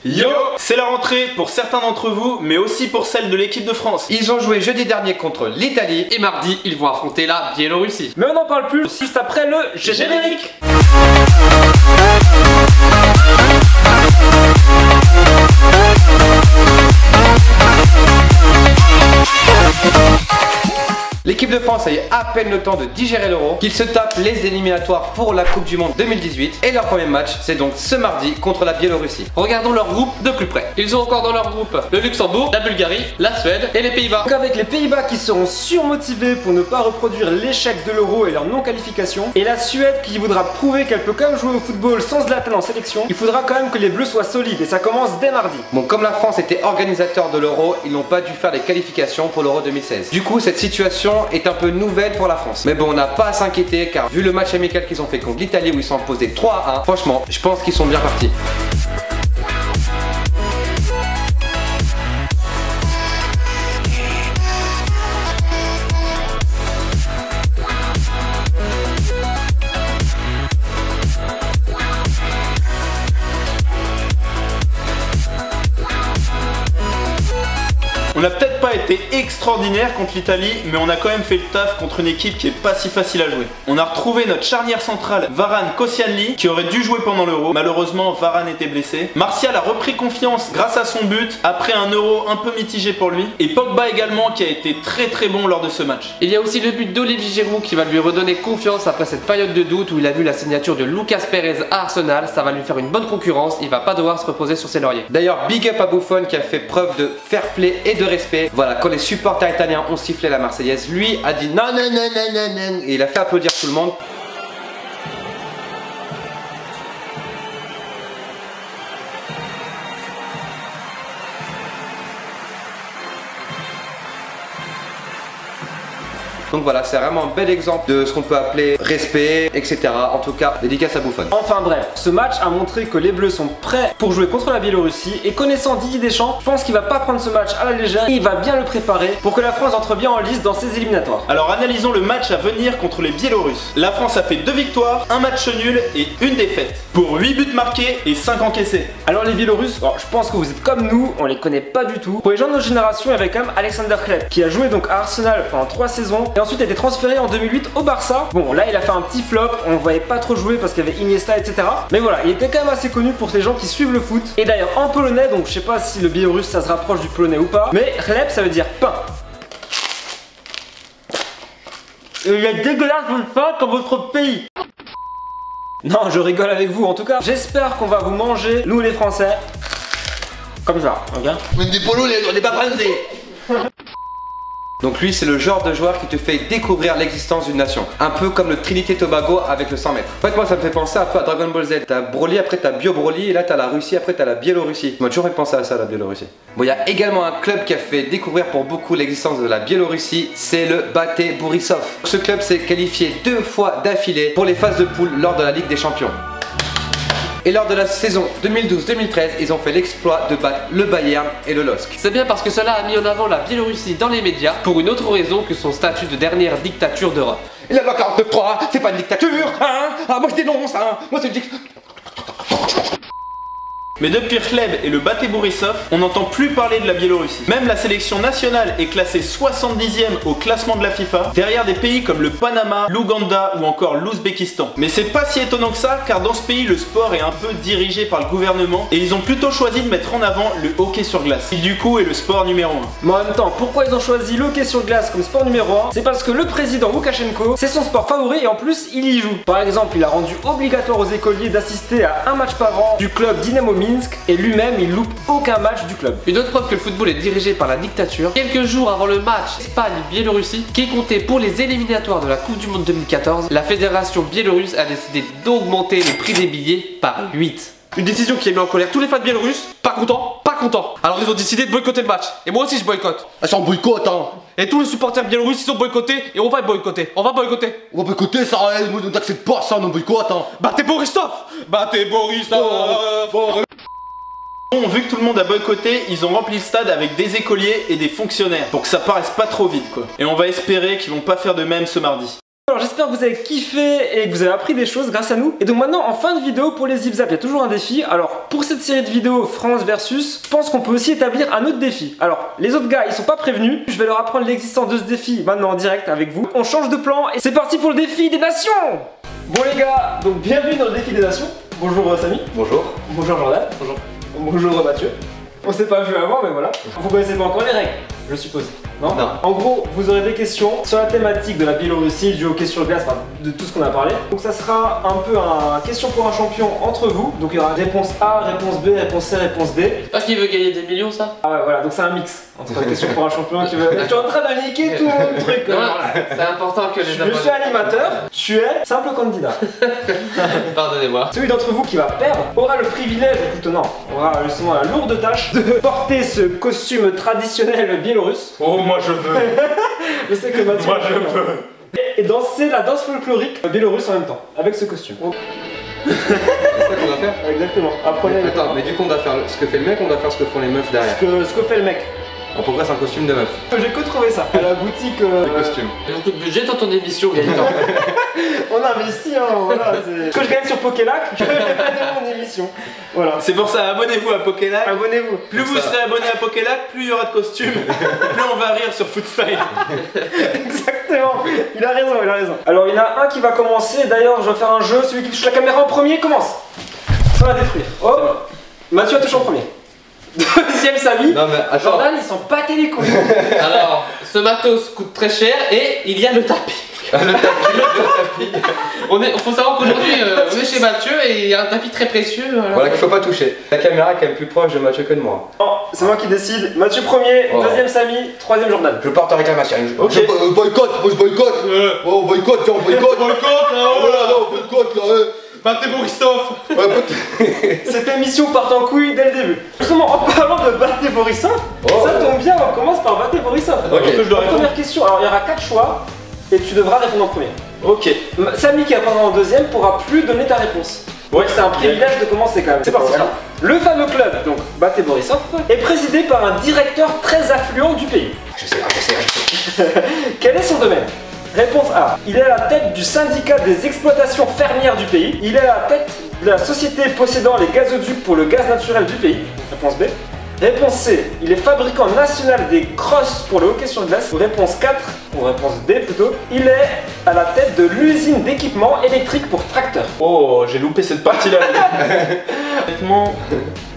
Yo! C'est la rentrée pour certains d'entre vous, mais aussi pour celle de l'équipe de France. Ils ont joué jeudi dernier contre l'Italie et mardi, ils vont affronter la Biélorussie. Mais on n'en parle plus, juste après le générique. L'équipe de France a eu à peine le temps de digérer l'Euro qu'ils se tapent les éliminatoires pour la Coupe du Monde 2018 et leur premier match c'est donc ce mardi contre la Biélorussie. Regardons leur groupe de plus près. Ils ont encore dans leur groupe le Luxembourg, la Bulgarie, la Suède et les Pays-Bas. Donc avec les Pays-Bas qui seront surmotivés pour ne pas reproduire l'échec de l'Euro et leur non-qualification, et la Suède qui voudra prouver qu'elle peut quand même jouer au football sans Zlatan en sélection, il faudra quand même que les Bleus soient solides et ça commence dès mardi. Bon, comme la France était organisateur de l'Euro, ils n'ont pas dû faire les qualifications pour l'Euro 2016. Du coup, cette situation est un peu nouvelle pour la France. Mais bon, on n'a pas à s'inquiéter car vu le match amical qu'ils ont fait contre l'Italie où ils sont imposés 3-1, franchement, je pense qu'ils sont bien partis. On n'a peut-être pas été extraordinaire contre l'Italie, mais on a quand même fait le taf contre une équipe qui est pas si facile à jouer. On a retrouvé notre charnière centrale Varane-Koscielny qui aurait dû jouer pendant l'Euro. Malheureusement, Varane était blessé. Martial a repris confiance grâce à son but après un Euro un peu mitigé pour lui. Et Pogba également qui a été très bon lors de ce match. Il y a aussi le but d'Olivier Giroud qui va lui redonner confiance après cette période de doute où il a vu la signature de Lucas Perez à Arsenal. Ça va lui faire une bonne concurrence, il va pas devoir se reposer sur ses lauriers. D'ailleurs, big up à Buffon qui a fait preuve de fair play et de respect. Voilà, quand les supporters italiens ont sifflé la Marseillaise, lui a dit non et il a fait applaudir tout le monde. Donc voilà, c'est vraiment un bel exemple de ce qu'on peut appeler respect, etc. En tout cas, dédicace à Buffon. Enfin bref, ce match a montré que les Bleus sont prêts pour jouer contre la Biélorussie et connaissant Didier Deschamps, je pense qu'il va pas prendre ce match à la légère et il va bien le préparer pour que la France entre bien en lice dans ses éliminatoires. Alors analysons le match à venir contre les Biélorusses. La France a fait 2 victoires, un match nul et une défaite. Pour 8 buts marqués et 5 encaissés. Alors les Biélorusses, je pense que vous êtes comme nous, on les connaît pas du tout. Pour les gens de notre génération, il y avait quand même Alexander Hleb qui a joué donc à Arsenal pendant 3 saisons et ensuite a été transféré en 2008 au Barça. Bon là il a fait un petit flop, on le voyait pas trop jouer parce qu'il y avait Iniesta etc. Mais voilà, il était quand même assez connu pour ces gens qui suivent le foot. Et d'ailleurs en polonais, donc je sais pas si le biélorusse ça se rapproche du polonais ou pas, mais Hleb ça veut dire pain. Il est dégueulasse une fois comme votre pays. Non, je rigole avec vous en tout cas. J'espère qu'on va vous manger, nous les Français, comme ça, ok? Mais des Polonais, on n'est pas français. Donc lui c'est le genre de joueur qui te fait découvrir l'existence d'une nation. Un peu comme le Trinité Tobago avec le 100 mètres. En fait moi ça me fait penser un peu à Dragon Ball Z. T'as Broly, après t'as Bio Broly et là t'as la Russie, après t'as la Biélorussie. Moi toujours fait penser à ça la Biélorussie. Bon il y a également un club qui a fait découvrir pour beaucoup l'existence de la Biélorussie, c'est le Bate Borisov. Ce club s'est qualifié 2 fois d'affilée pour les phases de poule lors de la Ligue des Champions. Et lors de la saison 2012-2013, ils ont fait l'exploit de battre le Bayern et le LOSC. C'est bien parce que cela a mis en avant la Biélorussie dans les médias pour une autre raison que son statut de dernière dictature d'Europe. Et la loi 49.3, c'est pas une dictature, hein? Ah moi je dénonce, hein? Moi c'est une dictature. Mais depuis Hleb et le Bate Borisov, on n'entend plus parler de la Biélorussie. Même la sélection nationale est classée 70e au classement de la FIFA, derrière des pays comme le Panama, l'Ouganda ou encore l'Ouzbékistan. Mais c'est pas si étonnant que ça, car dans ce pays, le sport est un peu dirigé par le gouvernement et ils ont plutôt choisi de mettre en avant le hockey sur glace, qui du coup est le sport numéro 1. Mais en même temps, pourquoi ils ont choisi le hockey sur glace comme sport numéro 1? C'est parce que le président Loukachenko, c'est son sport favori et en plus, il y joue. Par exemple, il a rendu obligatoire aux écoliers d'assister à un match par an du club Dynamo Minsk et lui-même il loupe aucun match du club. Une autre preuve que le football est dirigé par la dictature, quelques jours avant le match Espagne-Biélorussie qui comptait pour les éliminatoires de la Coupe du Monde 2014, la fédération biélorusse a décidé d'augmenter le prix des billets par 8. Une décision qui a mis en colère tous les fans biélorusses, pas contents. Alors ils ont décidé de boycotter le match. Et moi aussi je boycotte. Ah c'est un boycott hein. Et tous les supporters biélorusses ils sont boycottés et on va boycotter. On va boycotter ça, moi on n'accepte pas ça, on boycotte hein. Battez Borisov. Battez Borisov. Bon, vu que tout le monde a boycotté, ils ont rempli le stade avec des écoliers et des fonctionnaires pour que ça paraisse pas trop vide quoi. Et on va espérer qu'ils vont pas faire de même ce mardi. Alors j'espère que vous avez kiffé et que vous avez appris des choses grâce à nous. Et donc maintenant, en fin de vidéo, pour les Zip Zap, il y a toujours un défi. Alors, pour cette série de vidéos France versus, je pense qu'on peut aussi établir un autre défi. Alors, les autres gars, ils sont pas prévenus. Je vais leur apprendre l'existence de ce défi maintenant en direct avec vous. On change de plan et c'est parti pour le défi des nations. Bon les gars, donc bienvenue dans le défi des nations. Bonjour Samy. Bonjour. Bonjour Jordan. Bonjour. Bonjour Mathieu. On s'est pas vu avant, mais voilà. Vous connaissez pas encore les règles, je suppose. Non. En gros, vous aurez des questions sur la thématique de la Biélorussie, du hockey sur glace, enfin de tout ce qu'on a parlé. Donc ça sera un peu un question pour un champion entre vous. Donc il y aura réponse A, réponse B, réponse C, réponse D. C'est pas qu'il veut gagner des millions ça? Ah ouais, voilà, donc c'est un mix entre la question pour un champion qui veut. Tu es en train de niquer tout mon truc. C'est important que les Je suis animateur, tu es simple candidat. Pardonnez-moi. Celui d'entre vous qui va perdre aura le privilège, écoute, non, aura justement la lourde tâche de porter ce costume traditionnel biélorusse. Oh, moi je veux. Je sais que Mathieu. Moi je veux. Et danser la danse folklorique biélorusse en même temps, avec ce costume. C'est ça qu'on doit faire. Exactement. Apprenez Attends, mais du coup on doit faire ce que fait le mec, on doit faire ce que font les meufs derrière. ce que fait le mec. En pourquoi c'est un costume de meuf? J'ai que trouvé ça à la boutique. Le costume. Il y a beaucoup de budget dans ton émission, Gaëtan. On investit, hein, voilà. Ce que je gagne sur Pokélac, je vais dans mon émission. Voilà. C'est pour ça, abonnez-vous à Pokélac. Abonnez-vous. Plus vous serez abonné à Pokélac, plus il y aura de costumes. Plus on va rire sur Footstyle. Exactement. Il a raison, il a raison. Alors il y en a un qui va commencer. D'ailleurs, je vais faire un jeu. Celui qui touche la caméra en premier commence. Ça va détruire. Oh. Mathieu a touché en premier. Deuxième Samy. Non mais attends. Jordan, ils sont pas les couilles. Alors, ce matos coûte très cher et il y a le tapis. Le tapis. Faut savoir qu'aujourd'hui, on est chez Mathieu et il y a un tapis très précieux. Voilà qu'il faut pas toucher. La caméra est quand même plus proche de Mathieu que de moi. Oh, c'est moi qui décide. Mathieu premier, Oh. deuxième Samy, troisième Jordan. Je porte réclamation. Ok. Boycott, moi je boycotte. Oh boycott, tiens, on boycotte. Boycott là, oh là, non, boycott là. Battez Borisov. Cette émission part en couille dès le début. Justement, en parlant de Baté Borisov, Oh. ça tombe bien, on commence par Baté Borisov. Ok. Est-ce que je dois répondre? Première question, alors il y aura 4 choix et tu devras répondre en premier. Ok. Samy qui répondra en deuxième pourra plus donner ta réponse. Ouais. C'est un privilège de commencer quand même. C'est parti. Alors, le fameux club, donc Baté Borisov, est présidé par un directeur très affluent du pays. Je sais. Quel est son domaine? Réponse A. Il est à la tête du syndicat des exploitations fermières du pays. Il est à la tête de la société possédant les gazoducs pour le gaz naturel du pays. Réponse B. Réponse C. Il est fabricant national des crosses pour le hockey sur glace. Réponse 4, ou réponse D plutôt. Il est à la tête de l'usine d'équipement électrique pour tracteurs. Oh, j'ai loupé cette partie-là. Honnêtement,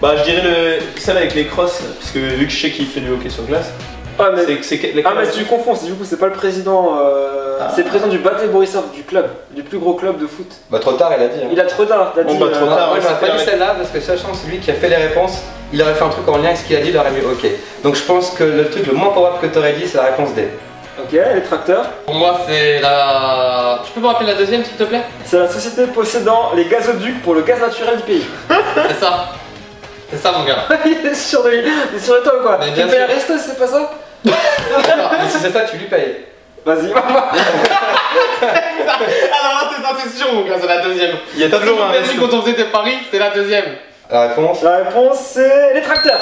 bah je dirais celle avec les crosses, parce que vu que je sais qu'il fait du hockey sur glace, Ah mais, c'est mais tu confonds, du coup c'est pas le président, c'est le président du Baté Borisov, du club, du plus gros club de foot. Bah trop tard il a dit. Hein. Il a trop tard, t'as dit. Bon, bah, trop tard. Moi ouais, j'aurais ça pas dit permet- celle-là parce que sachant que c'est lui qui a fait les réponses, il aurait fait un truc en lien avec ce qu'il a dit, il aurait mis ok. Donc je pense que le truc le moins probable que t'aurais dit c'est la réponse D. Ok, les tracteurs. Pour moi, c'est la. Tu peux me rappeler la deuxième, s'il te plaît? C'est la société possédant les gazoducs pour le gaz naturel du pays. C'est ça. C'est ça, mon gars. Il est sûr de lui. Il est sûr de toi ou quoi? Mais Tu bien payes un sûr. resto, c'est pas ça? Mais si c'est ça, tu lui payes. Vas-y, Alors là, c'est sûr, mon gars, c'est la deuxième. Il y a toujours un permis resto. quand on faisait tes paris, c'est la deuxième. La réponse. La réponse c'est les tracteurs.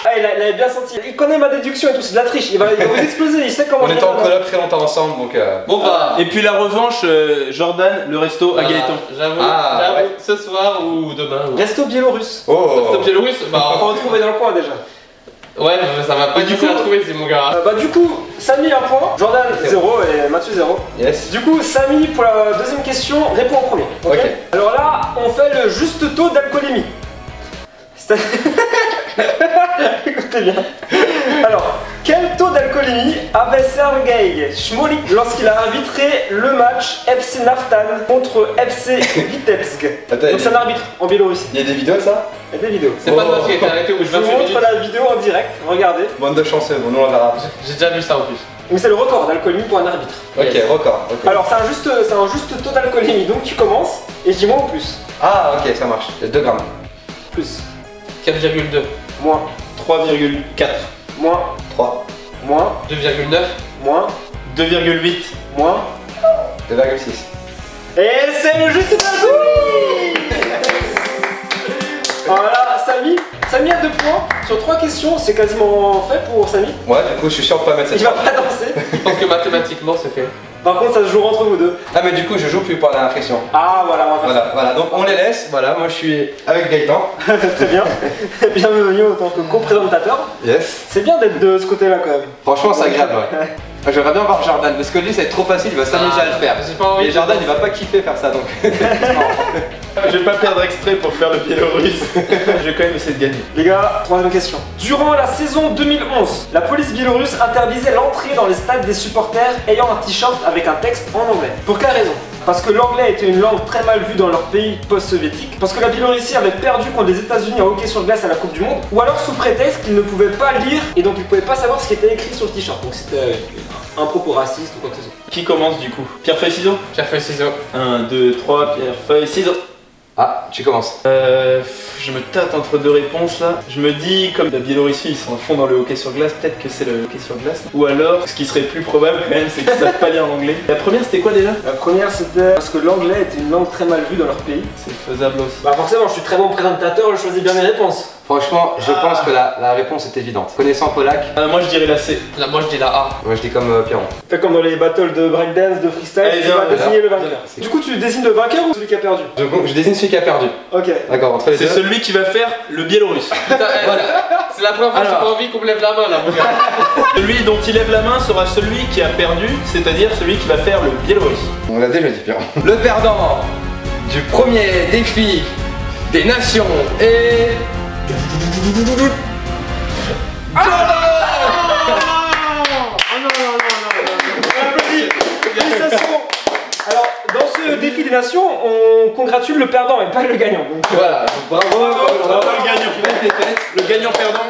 Ah, il avait bien senti. Il connaît ma déduction et tout, c'est de la triche. Il va vous exploser, il sait comment On je était en réponds. coloc très longtemps ensemble donc. Bon, bah. Et puis la revanche, Jordan, le resto à voilà, Gaëtan. J'avoue, Ah, ouais. ce soir ou demain. Ou... Resto biélorusse. Oh. Stop biélorusse, On bah. va retrouver dans le coin déjà. Ouais, mais ça va pas Et du du tout coup- à trouver, c'est mon gars. Bah du coup, Samy 1 point, Jordan 0 et Mathieu 0. Yes. Du coup, Samy pour la deuxième question répond en premier. Ok. Alors là, on fait le juste taux d'alcoolémie. C'est- Écoutez bien. Alors, quel taux d'alcoolémie avait Sergei Schmolik lorsqu'il a arbitré le match FC Naftan contre FC Vitebsk? Attends, Donc c'est un arbitre en Biélorussie. il y a des vidéos de ça? Il y a des vidéos. C'est pas de moi qui a été arrêté au bout de Je vous 28 montre minutes. la vidéo en direct, regardez. Bande de chanceux, bon, nous on verra. J'ai déjà vu ça en plus. Mais c'est le record d'alcoolémie pour un arbitre. Ok, Yes. record. Ok. Alors c'est un juste taux d'alcoolémie, donc tu commences et je dis moins ou plus. Ah, ok, ça marche. Il y a 2 grammes. Plus, 4,2, moins, 3,4, moins, 3. moins, 2,9. moins, 2,8. moins. 2,6. Et c'est le juste d'alcoolémie. Voilà, Samy a 2 points sur 3 questions, c'est quasiment fait pour Samy. Ouais, du coup, je suis sûr de pas mettre cette Il va pas danser. Je pense que mathématiquement, c'est fait. Par contre, ça se joue entre vous deux. Ah mais du coup je joue plus pour la dernière question. Ah voilà, on va faire Voilà, donc on les laisse, voilà, moi je suis avec Gaëtan. ça. Très bien. Bienvenue en tant que co-présentateur. Yes. C'est bien d'être de ce côté-là quand même. Franchement c'est agréable, ouais. J'aimerais bien voir Jordan, parce que lui ça va être trop facile, il va s'amuser à le faire. J'ai pas envie. Et Jordan il va pas kiffer faire ça donc. Je vais pas perdre exprès pour faire le biélorusse. Je vais quand même essayer de gagner. Les gars, troisième question. Durant la saison 2011, la police biélorusse interdisait l'entrée dans les stades des supporters ayant un t-shirt avec un texte en anglais. Pour quelle raison? Parce que l'anglais était une langue très mal vue dans leur pays post-soviétique, parce que la Biélorussie avait perdu contre les États-Unis en hockey sur glace à la Coupe du Monde, ou alors sous prétexte qu'ils ne pouvaient pas lire et donc ils ne pouvaient pas savoir ce qui était écrit sur le t-shirt. Donc c'était un propos raciste ou quoi que ce soit. Qui commence du coup? Pierre, feuille, ciseaux? Pierre, feuille, ciseaux. 1, 2, 3, pierre, feuille, ciseaux. Ah, tu commences. Je me tâte entre deux réponses là. Je me dis, comme la Biélorussie ils sont à fond dans le hockey sur glace, peut-être que c'est le hockey sur glace. Ou alors, ce qui serait plus probable quand même, c'est qu'ils savent pas lire l'anglais. La première c'était quoi déjà? La première c'était parce que l'anglais était une langue très mal vue dans leur pays. C'est faisable aussi. Bah forcément, je suis très bon présentateur, je choisis bien mes réponses. Franchement, je pense que la réponse est évidente. Connaissant Polak, Moi je dirais la C. Là, moi je dis la A. moi je dis comme Pierron. Fais comme dans les battles de breakdance, de freestyle, Allez, tu viens, vas viens. désigner le vainqueur. Du coup, tu désignes le vainqueur ou celui qui a perdu? Je désigne celui qui a perdu. Ok. D'accord, entre les C'est deux. celui qui va faire le biélorusse. Putain, c'est la première fois que j'ai Alors. pas envie qu'on me lève la main là, mon gars. Celui dont il lève la main sera celui qui a perdu, c'est-à-dire celui qui va faire le biélorusse. On l'a déjà dit, Pierron. Le perdant du premier défi des nations est... Félicitations. Alors, dans ce défi des nations, on congratule le perdant et pas le gagnant. Donc, Voilà, bravo, Bravo le gagnant. Le gagnant perdant.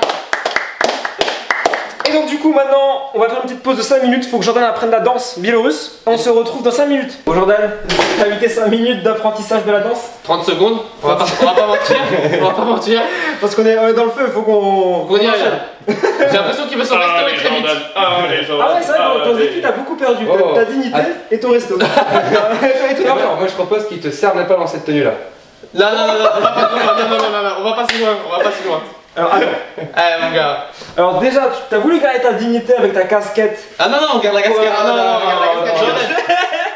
Et donc du coup maintenant on va faire une petite pause de 5 minutes, faut que Jordan apprenne la danse biélorusse. On se retrouve dans 5 minutes. Bon Jordan, t'as invité 5 minutes d'apprentissage de la danse? 30 secondes, on va pas mentir, on va pas mentir. Parce qu'on est dans le feu, faut qu'on On y enchaîne. arrive. J'ai l'impression qu'il veut s'en rester très vite. Ah ouais c'est vrai que dans tes défis t'as beaucoup perdu, Oh. ta dignité et ton resto. Et tout l'argent. Alors, moi je propose qu'il te serve même pas dans cette tenue là. Non, on va pas si loin, on va pas si loin. Alors attends. Eh mon gars. Alors déjà, t'as voulu garder ta dignité avec ta casquette. Ah non, on garde la casquette. Ah non, on garde la casquette. Jordan,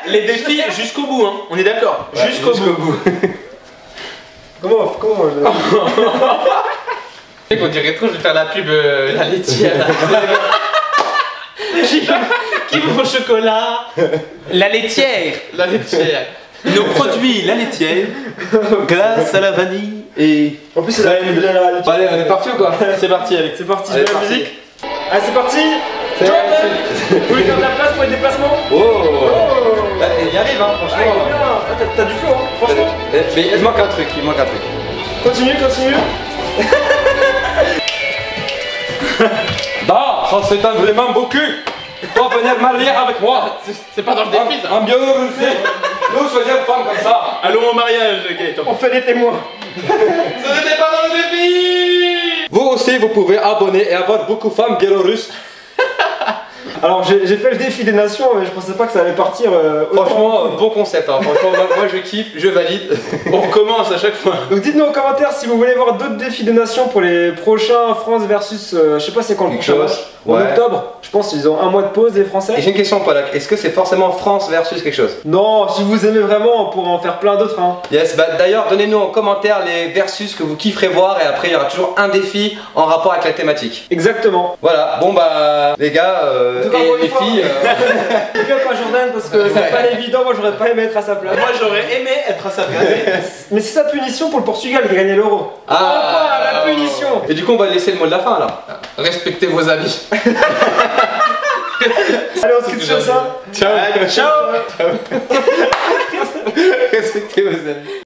les défis jusqu'au bout, hein. On est d'accord. Jusqu'au bout. Comment Tu sais qu'on dirait trop, je vais faire la pub, la laitière. Qui veut au chocolat? La laitière. La laitière. Nos produits, la laitière, glace à la vanille et... En plus c'est la Bon, allez, on est parti ou quoi? C'est parti avec. C'est parti, je Allez, mets la parti. musique. Allez c'est parti. C'est Jordan, parti. vous voulez faire de la place pour les déplacements? Oh, Oh. Bah, il y arrive hein, Ah, il est franchement. bien. Ah, t'as du flow hein, franchement. Mais il manque un truc, il manque un truc. Continue. Da, ça c'est un vraiment beau cul. Toi venir marier avec moi. C'est pas dans le défi ça. Un biélorusse. Nous choisir femme comme ça. Allons au mariage, Gaëtan. On fait des témoins. Ce n'était pas dans le défi. Vous aussi vous pouvez abonner et avoir beaucoup de femmes biélorusses. Alors j'ai fait le défi des nations mais je pensais pas que ça allait partir Franchement, bon concept hein. Franchement, moi je kiffe, je valide. On recommence à chaque fois. Donc dites-nous en commentaire si vous voulez voir d'autres défis des nations pour les prochains France versus je sais pas c'est quand le Quelque prochain chose. match. En Ouais. octobre. Je pense qu'ils ont un mois de pause les Et Français. j'ai une question Polak, est-ce que c'est forcément France versus quelque chose? Non, si vous aimez vraiment on pourra en faire plein d'autres hein. Yes, bah d'ailleurs donnez-nous en commentaire les versus que vous kifferez voir et après il y aura toujours un défi en rapport avec la thématique. Exactement. Voilà, bon bah les gars En tout cas, encore et les une fois. filles. Big up à Jordan parce que c'est pas évident, moi j'aurais pas aimé être à sa place. Moi j'aurais aimé être à sa place. Mais c'est sa punition pour le Portugal qui a gagné l'euro. Ah. Enfin, la punition. Et du coup on va laisser le mot de la fin là. Respectez vos amis. Allez on se quitte sur ça. Ciao. Respectez vos amis.